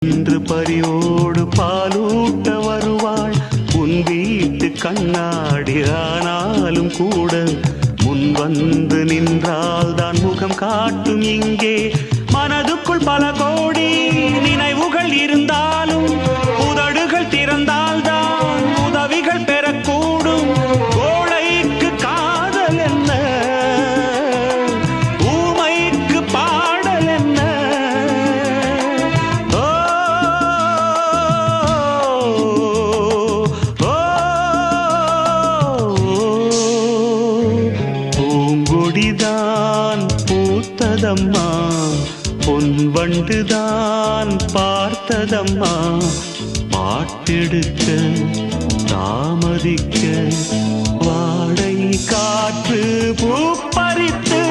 இன்று பரியோடு பாலூட்ட வருவாள் உன் வீட்டு கண்ணாடி ஆனாலும் கூட முன் வந்து நின்றால் தான் முகம் காட்டும். இங்கே மனதுக்குள் பல கோடி நினைவுகள் இருந்தாலும் உதடுகள் திறந்தால் தான் உதவிகள் பெறக்கூடும். கோழைக்கு காதல் என்ன, ஊமைக்கு பாடல் என்ன. பூங்கொடிதான் பூத்ததம்மா, பொன் வண்டுதான் பார்த்ததம்மா. பாட்டெடுக்க தாமதிக்க வாடை காற்று பூ பறித்து